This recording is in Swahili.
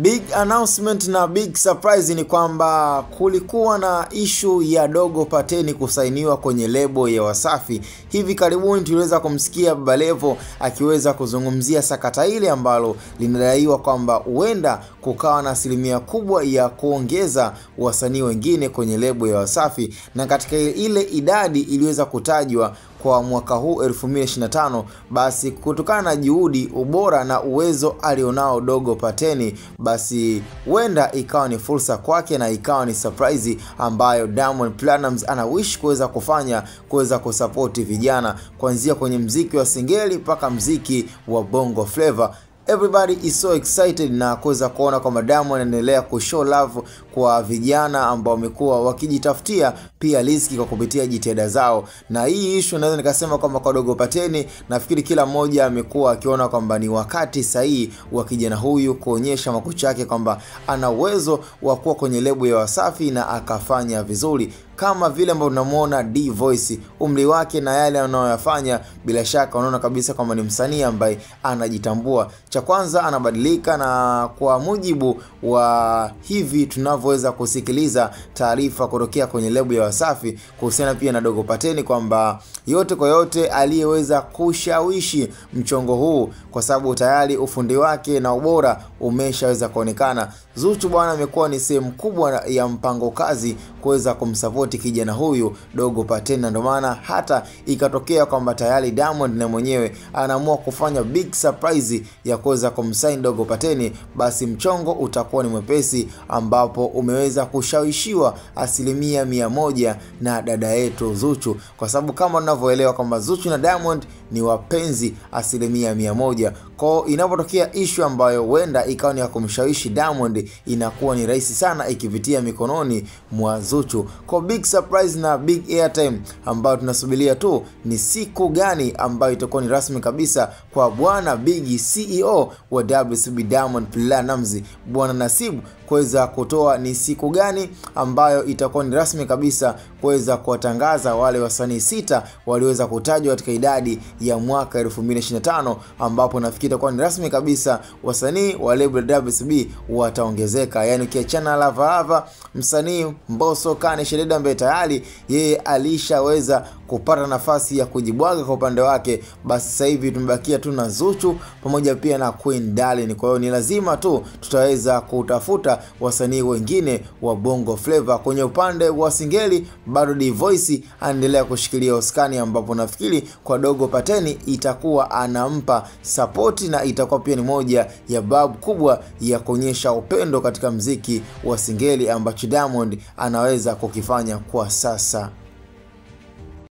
Big announcement na big surprise ni kwamba kulikuwa na issue ya Dogo Pateni kusainiwa kwenye lebo ya Wasafi. Hivi karibuni tuliweza kumsikia Baba Levo akiweza kuzungumzia sakata ile ambalo linadaiwa kwamba huenda kukawa na asilimia kubwa ya kuongeza wasanii wengine kwenye lebo ya Wasafi, na katika ile idadi iliweza kutajwa kwa mwaka huu 2025, basi kutokana na juhudi, ubora na uwezo alionao Dogo Pateni, basi huenda ikawa ni fursa kwake na ikawa ni surprise ambayo Diamond Platnumz anawish kuweza kufanya, kuweza kusupport vijana kuanzia kwenye mziki wa singeli mpaka mziki wa bongo flavor. Everybody is so excited na kuweza kuona kwamba Diamond anaendelea kushow love kwa vijana ambao wamekuwa wakijitafutia pia riziki kwa kupitia jitihada zao. Na hii issue naweza nikasema kwamba kwa Dogo Pateni, nafikiri kila mmoja amekuwa akiona kwamba ni wakati sahihi wa kijana huyu kuonyesha makucha yake kwamba ana uwezo wa kuwa kwenye lebo ya Wasafi na akafanya vizuri. Kama vile ambavyo tunamuona D Voice, umri wake na yale anayoyafanya, bila shaka unaona kabisa kwamba ni msanii ambaye anajitambua. Cha kwanza anabadilika, na kwa mujibu wa hivi tunavyoweza kusikiliza taarifa kutokea kwenye lebo ya Wasafi kuhusiana pia na Dogo Pateni, kwamba yote kwa yote aliyeweza kushawishi mchongo huu, kwa sababu tayari ufundi wake na ubora umeshaweza kuonekana. Zuchu bwana amekuwa ni sehemu kubwa ya mpango kazi kuweza kumsupport kijana huyu Dogo Pateni, na ndio maana hata ikatokea kwamba tayari Diamond na mwenyewe anaamua kufanya big surprise ya kuweza kumsign Dogo Pateni, basi mchongo utakuwa ni mwepesi, ambapo umeweza kushawishiwa 100% na dada yetu Zuchu, kwa sababu kama tunavyoelewa kwamba Zuchu na Diamond ni wapenzi 100%. Kwa inapotokea issue ambayo huenda ikawa ni ya kumshawishi Diamond, inakuwa ni rahisi sana ikivitia mikononi mwa Zuchu. Kwa big surprise na big airtime ambayo tunasubiria tu ni siku gani ambayo itakuwa ni rasmi kabisa kwa bwana Biggie, CEO wa WCB Diamond Platnumz, bwana Nasibu, kuweza kutoa ni siku gani ambayo itakuwa ni rasmi kabisa kuweza kuwatangaza wale wasanii 6 waliweza kutajwa katika idadi ya mwaka 2025, ambapo nafikiri itakuwa ni rasmi kabisa wasanii wa label WCB wataongezeka. Yani ukiachana Lava msanii Mbosso Kane Shededa ambaye tayari yeye alishaweza kupata nafasi ya kujibwaga kwa upande wake, basi sasa hivi tumebakia tu na Zuchu pamoja pia na Queen Darling. Kwa hiyo ni lazima tu tutaweza kutafuta wasanii wengine wa bongo flavor. Kwenye upande wa singeli bado D Voice anaendelea kushikilia uskani, ambapo nafikiri kwa Dogo Pateni itakuwa anampa support na itakuwa pia ni moja ya babu kubwa ya kuonyesha upendo katika mziki wa singeli ambacho Diamond anaweza kukifanya kwa sasa.